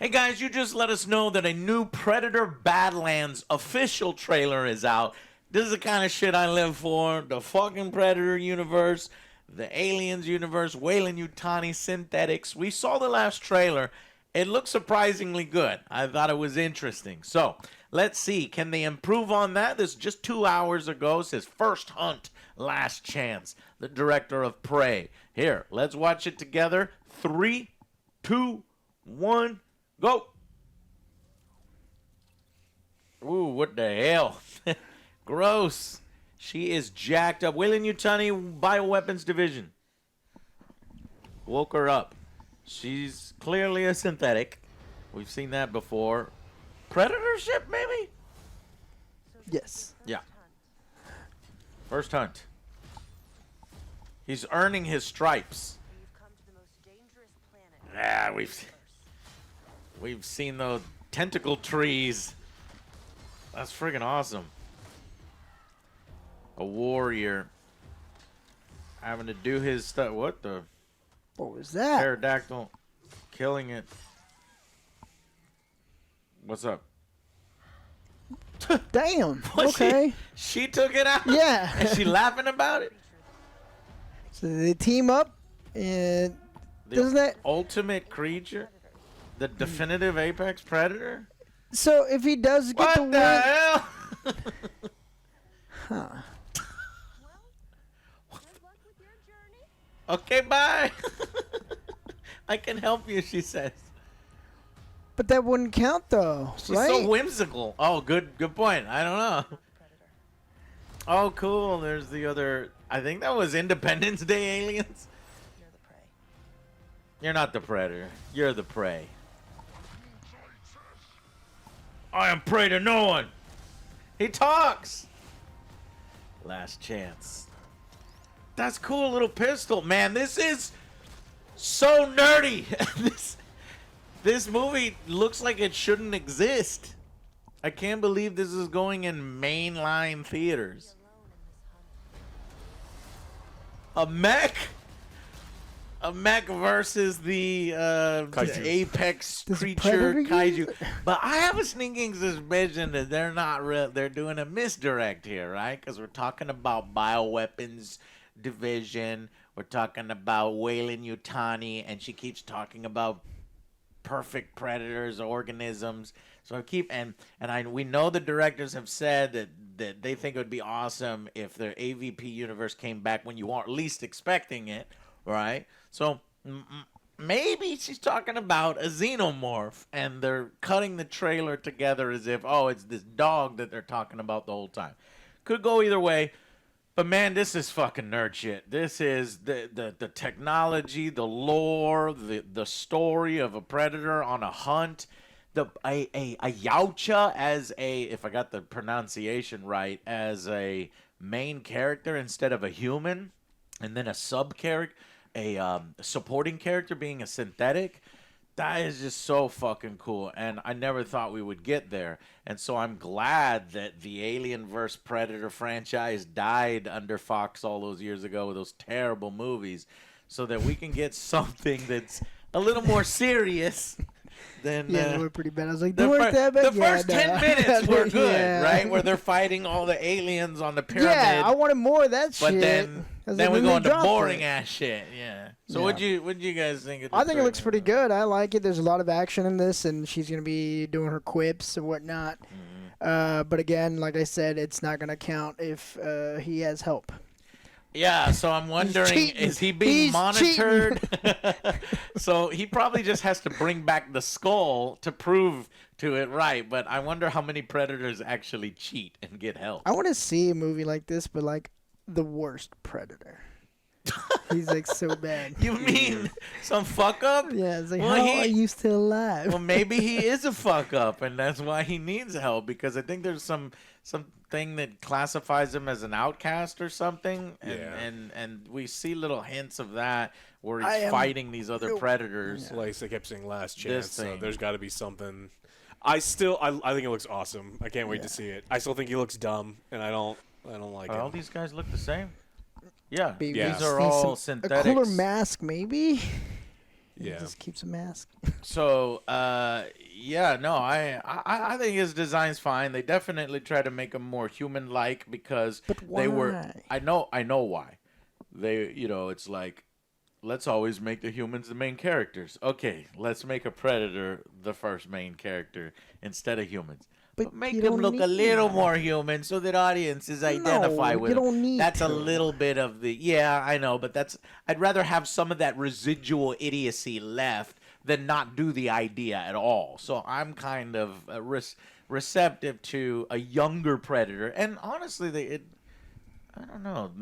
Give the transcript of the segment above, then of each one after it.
Hey guys, you just let us know that a new Predator Badlands official trailer is out. This is the kind of shit I live for. The fucking Predator universe, the Aliens universe, Weyland-Yutani synthetics. We saw the last trailer. It looked surprisingly good. I thought it was interesting. So, let's see. Can they improve on that? This is just 2 hours ago. It says First Hunt, Last Chance. The director of Prey. Here, let's watch it together. 3, 2, 1, go. Ooh, what the hell? Gross. She is jacked up. Weyland-Yutani Bioweapons Division. Woke her up. She's clearly a synthetic. We've seen that before. Predator ship, maybe? Yes. Yeah. First Hunt. He's earning his stripes. Yeah, we've seen those tentacle trees. That's friggin' awesome. A warrior having to do his stuff. What the? What was that? Pterodactyl killing it. What's up? Damn. What, Okay. She took it out? Yeah. Is she laughing about it? So they team up, and The doesn't that? ultimate creature? The definitive apex predator? So if he does get What the the win, hell? huh? Okay, bye. I can help you, she says. But that wouldn't count though, She's right? so whimsical. Oh, good point. I don't know. Oh, cool. There's the other. I think that was Independence Day aliens. You're the prey. You're not the predator. You're the prey. I am prey to no one. He talks. Last chance. That's cool, little pistol. Man, this is so nerdy. This movie looks like it shouldn't exist. I can't believe this is going in mainline theaters. A mech? A mech versus the apex This creature Predator kaiju. unit? But I have a sneaking suspicion that they're not real. They're doing a misdirect here, right? Because we're talking about bioweapons division. We're talking about Weyland-Yutani, and she keeps talking about perfect predators, organisms. So I keep we know the directors have said that they think it would be awesome if the AVP universe came back when you aren't least expecting it, right? So maybe she's talking about a xenomorph, and they're cutting the trailer together as if, oh, it's this dog that they're talking about the whole time. Could go either way. But man, this is fucking nerd shit. This is the technology, the lore, the story of a predator on a hunt. A Yautja as if I got the pronunciation right, as a main character instead of a human, and then a supporting character being a synthetic. That is just so fucking cool, and I never thought we would get there. And so I'm glad that the Alien vs. Predator franchise died under Fox all those years ago with those terrible movies, so that we can get something that's a little more serious than... Yeah, they were pretty bad. I was like, they weren't that bad. The first 10 minutes were good, Yeah. right? Where they're fighting all the aliens on the pyramid. Yeah, I wanted more of that but shit. then we go into dropped boring it. ass shit. Yeah. So Yeah. what'd you guys think of the I think it looks trailer? pretty good. I like it. There's a lot of action in this, and she's going to be doing her quips and whatnot. But again, like I said, it's not going to count if he has help. Yeah, so I'm wondering, cheating. is he being He's monitored? So he probably just has to bring back the skull to prove to it right. But I wonder how many predators actually cheat and get help. I want to see a movie like this, but like the worst predator. He's like so bad. You mean some fuck up? Yeah, it's like, Well, how are you still alive? Well, maybe he is a fuck up, and that's why he needs help, because I think there's something that classifies him as an outcast or something, and we see little hints of that where he's fighting these other predators. Like they kept saying last chance, so thing. there's got to be something. I think it looks awesome. I can't wait to see it. I still think he looks dumb, and I don't like All him. these guys look the same. Yeah, Maybe these we are see all some- synthetics. A cooler mask, maybe. Yeah. Just keeps a mask. So, yeah, no, I think his design's fine. They definitely try to make him more human-like because But they were. why? I know why. They, it's like, let's always make the humans the main characters. Okay, let's make a predator the first main character instead of humans. But make you him don't look a need little that. more human so that audiences identify No, with you him. don't need That's a to. little bit of the I know, but I'd rather have some of that residual idiocy left than not do the idea at all. So I'm kind of receptive to a younger predator, and honestly, I don't know.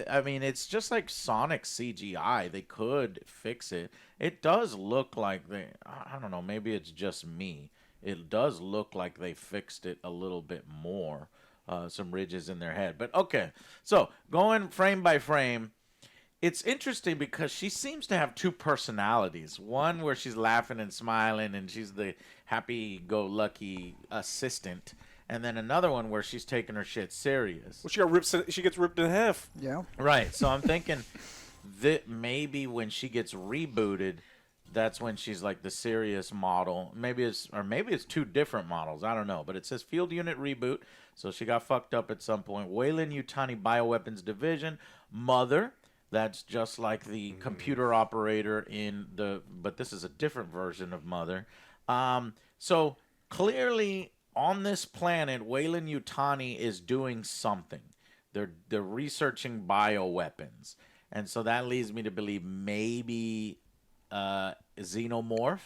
I mean, it's just like Sonic CGI. They could fix it. It does look like I don't know. Maybe it's just me. It does look like they fixed it a little bit more. Some ridges in their head. But okay. So going frame by frame, it's interesting because she seems to have two personalities. One where she's laughing and smiling and she's the happy-go-lucky assistant. And then another one where she's taking her shit serious. Well, she got ripped. She gets ripped in half. Yeah. Right. So I'm thinking that maybe when she gets rebooted, that's when she's like the serious model. Maybe it's two different models. I don't know. But it says field unit reboot. So she got fucked up at some point. Weyland-Yutani Bioweapons Division. Mother. That's just like the computer operator but this is a different version of Mother. So clearly on this planet, Weyland-Yutani is doing something. They're researching bioweapons. And so that leads me to believe maybe xenomorph,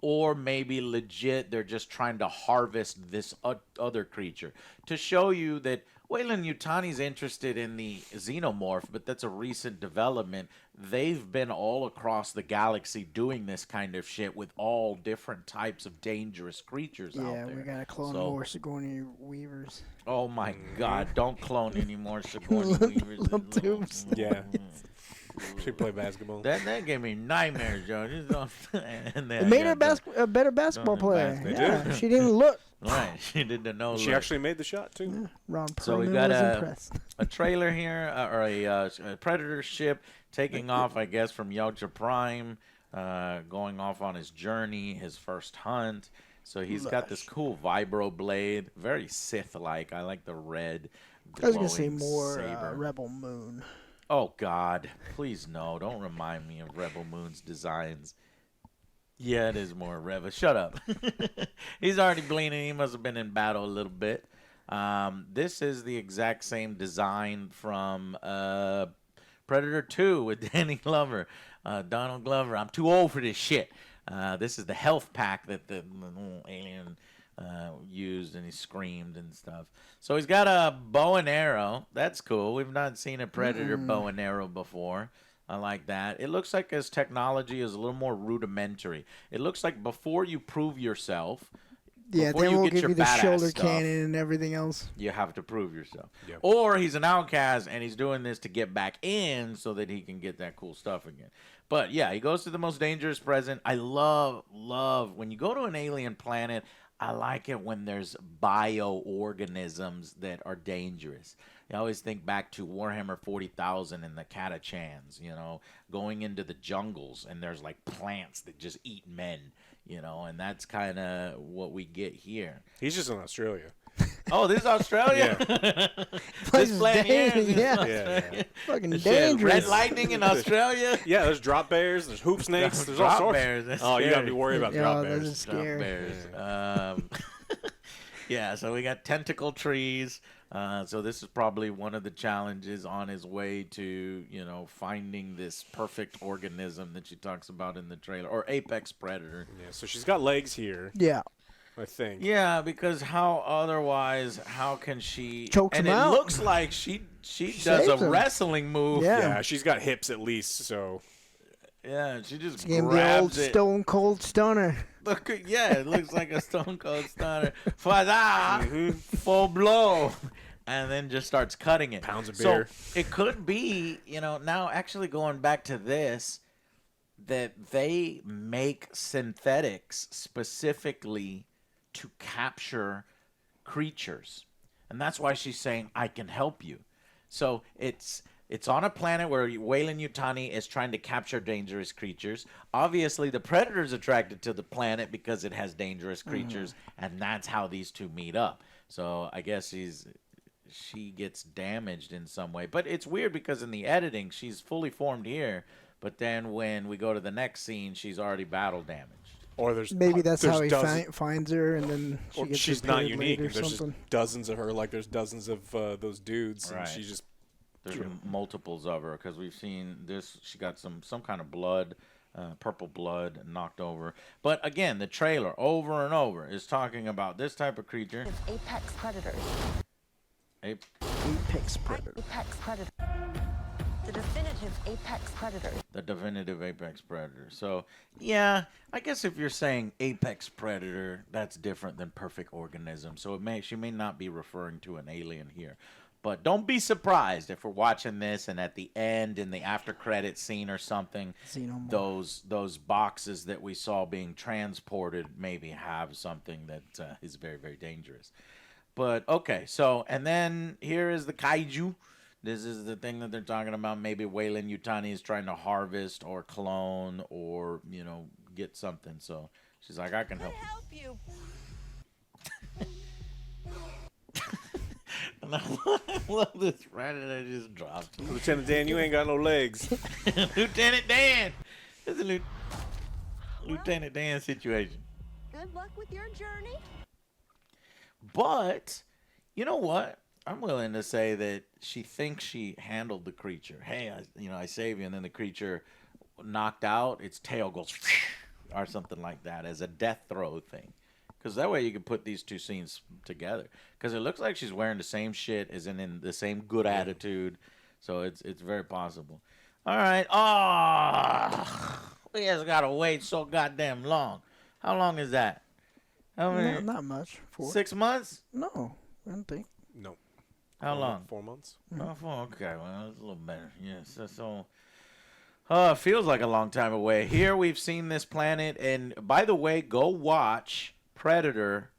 or maybe legit they're just trying to harvest this other creature to show you that Weyland-Yutani's interested in the xenomorph, but that's a recent development. They've been all across the galaxy doing this kind of shit with all different types of dangerous creatures out there. Yeah, we gotta clone more Sigourney Weavers. Oh my God! Don't clone any more Sigourney Weavers. Little tubes. Yeah. She played basketball. That gave me nightmares, Joe. And It made her a better basketball player. They Yeah, she didn't look. Right, she did the no. She actually made the shot too. Yeah, Ron So we Perlman got was impressed. a trailer here, or a Predator ship taking off, I guess, from Yautja Prime, going off on his journey, his first hunt. So he's got this cool vibro blade, very Sith-like. I like the red. I was gonna say glowing more saber. Rebel Moon. Oh God, please no! Don't remind me of Rebel Moon's designs. Yeah, it is more Rebel. Shut up. He's already bleeding. He must have been in battle a little bit. This is the exact same design from Predator 2 with Danny Glover, Donald Glover. I'm too old for this shit. This is the health pack that the little alien used, and he screamed and stuff. So he's got a bow and arrow. That's cool. We've not seen a Predator bow and arrow before. I like that. It looks like his technology is a little more rudimentary. It looks like before you prove yourself, Yeah, before then you we'll get give your you the badass shoulder stuff, cannon and everything else. you have to prove yourself. Yep. Or he's an outcast and he's doing this to get back in so that he can get that cool stuff again. But yeah, he goes to the most dangerous present. I love when you go to an alien planet, I like it when there's bioorganisms that are dangerous. I always think back to Warhammer 40,000 and the Catachans, going into the jungles, and there's like plants that just eat men, and that's kind of what we get here. He's just in Australia. Oh, this is Australia? Place This is planet here? This is yeah. Australia? Fucking Shit, dangerous. red lightning in Australia? Yeah, there's drop bears, there's hoop snakes, there's all Drop sorts. bears, that's Oh, you gotta be scary. worried about Yeah, drop those bears. are scary. Drop bears. Yeah, so we got tentacle trees. So this is probably one of the challenges on his way to, finding this perfect organism that she talks about in the trailer, or apex predator. Yeah, so she's got legs here, Yeah. I think. Yeah, because how can she? Chokes and him it out. looks like she does saves a him. wrestling move. Yeah. Yeah, she's got hips at least, so. Yeah, she just Give him the old grabs it. Stone Cold Stunner. Look, yeah, it looks like a Stone Cold Stunner. Full blow. And then just starts cutting it. Pounds of beer. So it could be, now actually going back to this, that they make synthetics specifically to capture creatures. And that's why she's saying, I can help you. So it's It's on a planet where Weyland Yutani is trying to capture dangerous creatures. Obviously, the predator's attracted to the planet because it has dangerous creatures, and that's how these two meet up. So I guess she gets damaged in some way. But it's weird because in the editing, she's fully formed here, but then when we go to the next scene, she's already battle damaged. Or there's Maybe that's there's how he dozen- finds her, and then she or gets she's not repaired unique. later or There's just something. dozens of her, like there's dozens of those dudes, Right. and she just There's multiples of her because we've seen this. She got some kind of blood, purple blood knocked over. But again, the trailer over and over is talking about this type of creature. It's apex predators. Apex predator. Apex predator. The definitive apex predator. The definitive apex predator. So, yeah, I guess if you're saying apex predator, that's different than perfect organism. So she may not be referring to an alien here. But don't be surprised if we're watching this and at the end in the after credit scene or something, those boxes that we saw being transported maybe have something that is very, very dangerous. But okay, so and then here is the kaiju. This is the thing that they're talking about. Maybe Weyland Yutani is trying to harvest or clone or, get something. So she's like, I can help you. And I love this right that I just dropped. Lieutenant Dan, you ain't got no legs. Lieutenant Dan. It's a Lieutenant Dan situation. Good luck with your journey. But, you know what? I'm willing to say that she thinks she handled the creature. Hey, I save you, and then the creature knocked out, its tail goes or something like that as a death throw thing. Because that way you can put these two scenes together. Because it looks like she's wearing the same shit, as in the same good attitude. So it's very possible. All right. Oh, we just got to wait so goddamn long. How long is that? How many? Not much. 6 months? No, I don't think. No. How long? 4 months. Oh, 4. Okay, well, that's a little better. Yes. So it feels like a long time away. Here we've seen this planet. And by the way, go watch Predator,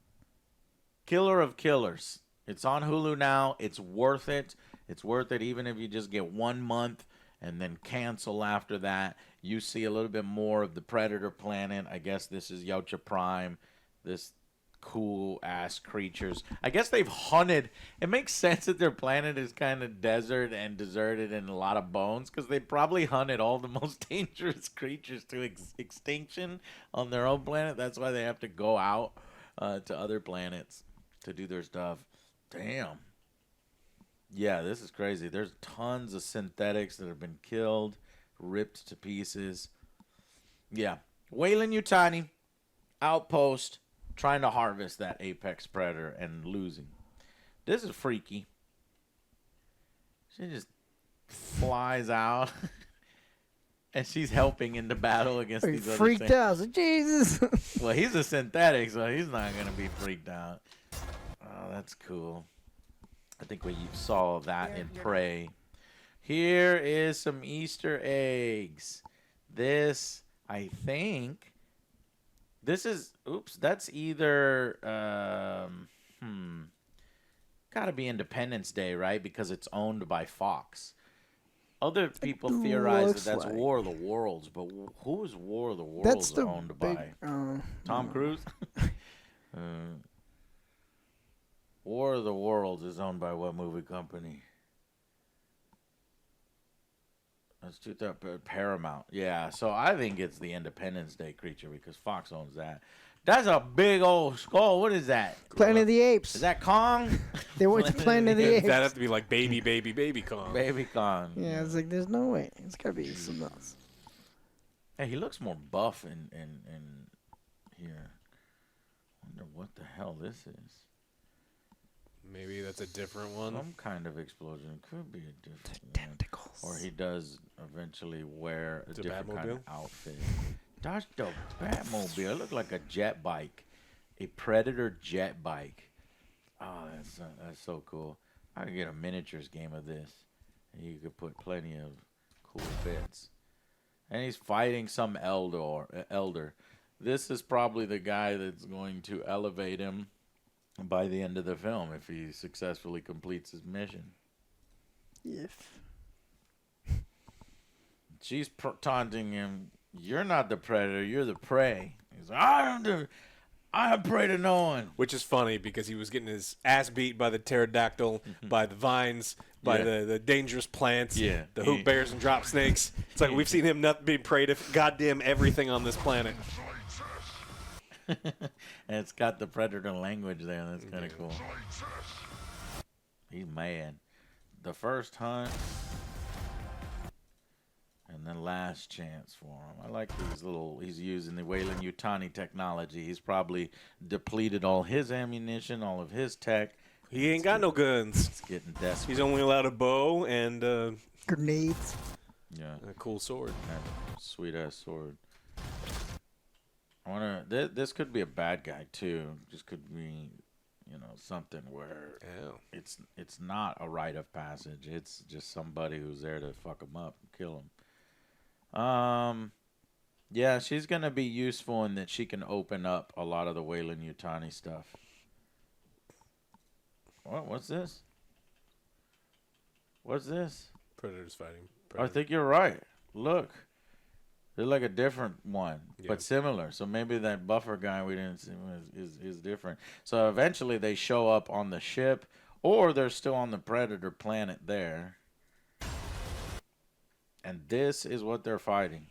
Killer of Killers. It's on Hulu now. It's worth it. It's worth it even if you just get 1 month and then cancel after that. You see a little bit more of the Predator planet. I guess this is Yocha Prime. This cool-ass creatures. I guess they've hunted. It makes sense that their planet is kind of desert and deserted and a lot of bones because they probably hunted all the most dangerous creatures to extinction on their own planet. That's why they have to go out to other planets to do their stuff. Damn. Yeah, this is crazy. There's tons of synthetics that have been killed, ripped to pieces. Yeah. Weyland Yutani, outpost, trying to harvest that apex predator and losing. This is freaky. She just flies out. And she's helping in the battle against these other freaked things. out. So, Jesus. Well, he's a synthetic, so he's not going to be freaked out. Oh, that's cool. I think we saw that in Prey. Here is some Easter eggs. This, I think... This is, that's either, gotta be Independence Day, right? Because it's owned by Fox. Other people theorize that that's War of the Worlds, but who is War of the Worlds owned by? Tom Cruise? War of the Worlds is owned by what movie company? Let's do that. Paramount. Yeah, so I think it's the Independence Day creature because Fox owns that. That's a big old skull. What is that? Planet of the Apes. Is that Kong? They went to Planet of the Apes. That'd have to be like baby Kong. Baby Kong. Yeah, it's like there's no way. It's gotta be something else. Hey, he looks more buff in here. Wonder what the hell this is. Maybe that's a different one. Some kind of explosion. Could be a different one. Tentacles. Or he does eventually wear a The different kind of Batmobile? outfit. That's the Batmobile. It looked like a jet bike. A Predator jet bike. Oh, that's so cool. I could get a miniatures game of this. And you could put plenty of cool bits. And he's fighting some elder. This is probably the guy that's going to elevate him by the end of the film if he successfully completes his mission. If. she's taunting him. You're not the predator. You're the prey. He's like, I have prey to no one. Which is funny because he was getting his ass beat by the pterodactyl, by the vines, by the dangerous plants, the hoop bears and drop snakes. It's like we've seen him not be prey to goddamn everything on this planet. And it's got the predator language there. That's kind of cool. He's mad. The first hunt. And then last chance for him. I like these little, he's using the Weyland Yutani technology. He's probably depleted all his ammunition, all of his tech. He ain't got no guns. It's getting desperate. He's only allowed a bow and Grenades. Yeah. a cool sword. That sweet-ass sword. I want to, this could be a bad guy, too. Just could be, you know, something where it's not a rite of passage. It's just somebody who's there to fuck him up and kill him. Yeah, she's gonna be useful in that she can open up a lot of the Weyland Yutani stuff. What's this? What's this? Predator's fighting. I think you're right. Look, they're like a different one, but similar. So maybe that buffer guy we didn't see is different. So eventually they show up on the ship, or they're still on the Predator planet there. And this is what they're fighting.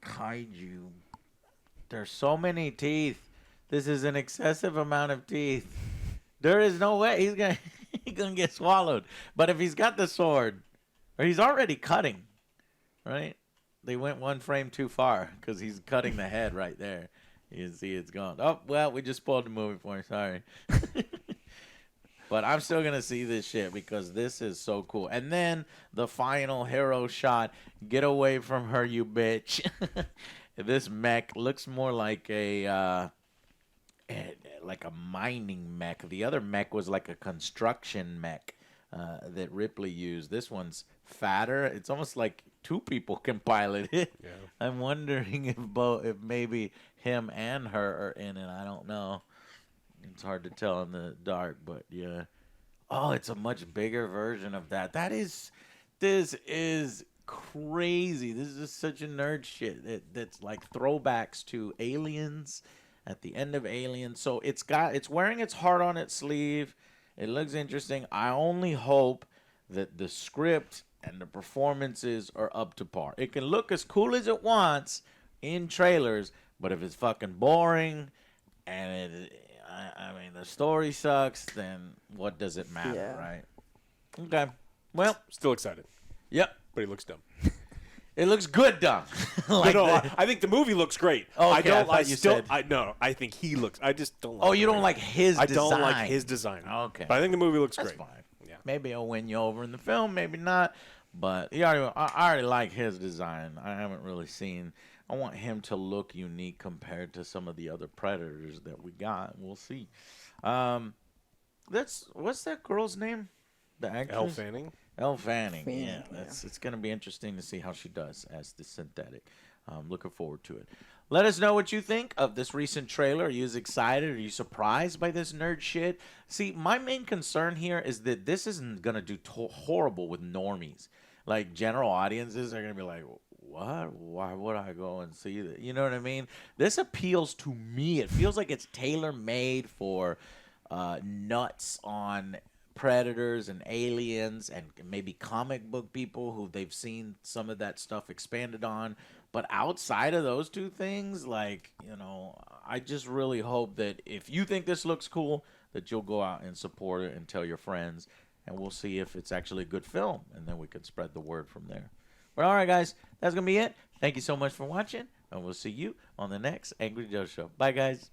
Kaiju. There's so many teeth. This is an excessive amount of teeth. There is no way he's gonna get swallowed. But if he's got the sword, or he's already cutting, right? They went one frame too far because he's cutting the head right there. You see it's gone. Oh, well, we just spoiled the movie for you. Sorry. But I'm still going to see this shit because this is so cool. And then the final hero shot. Get away from her, you bitch. This mech looks more like a mining mech. The other mech was like a construction mech that Ripley used. This one's fatter. It's almost like two people can pilot it. Yeah. I'm wondering if maybe him and her are in it. I don't know. It's hard to tell in the dark, but yeah. Oh, it's a much bigger version of that. This is crazy. This is such a nerd shit. That's like throwbacks to Aliens, at the end of Aliens. So it's wearing its heart on its sleeve. It looks interesting. I only hope that the script and the performances are up to par. It can look as cool as it wants in trailers, but if it's fucking boring and I mean, the story sucks, then what does it matter, right? Okay. Well. Still excited. Yep. But he looks dumb. It looks good dumb. I think the movie looks great. Oh, okay, I think he looks. I just don't like Oh, you don't like his design. I don't like his design. Okay. But I think the movie looks That's great. Fine. Yeah. Maybe it'll win you over in the film, maybe not. But I already like his design. I haven't really seen. I want him to look unique compared to some of the other Predators that we got. We'll see. What's that girl's name? The actress? Elle Fanning. Elle Fanning. Yeah, it's going to be interesting to see how she does as the synthetic. Looking forward to it. Let us know what you think of this recent trailer. Are you as excited? Are you surprised by this nerd shit? See, my main concern here is that this isn't going to do horrible with normies. Like, general audiences are going to be like, what? Why would I go and see that? You know what I mean? This appeals to me. It feels like it's tailor-made for nuts on Predators and Aliens and maybe comic book people who they've seen some of that stuff expanded on. But outside of those two things, like, you know, I just really hope that if you think this looks cool, that you'll go out and support it and tell your friends. And we'll see if it's actually a good film. And then we can spread the word from there. But all right, guys, that's going to be it. Thank you so much for watching. And we'll see you on the next Angry Joe Show. Bye, guys.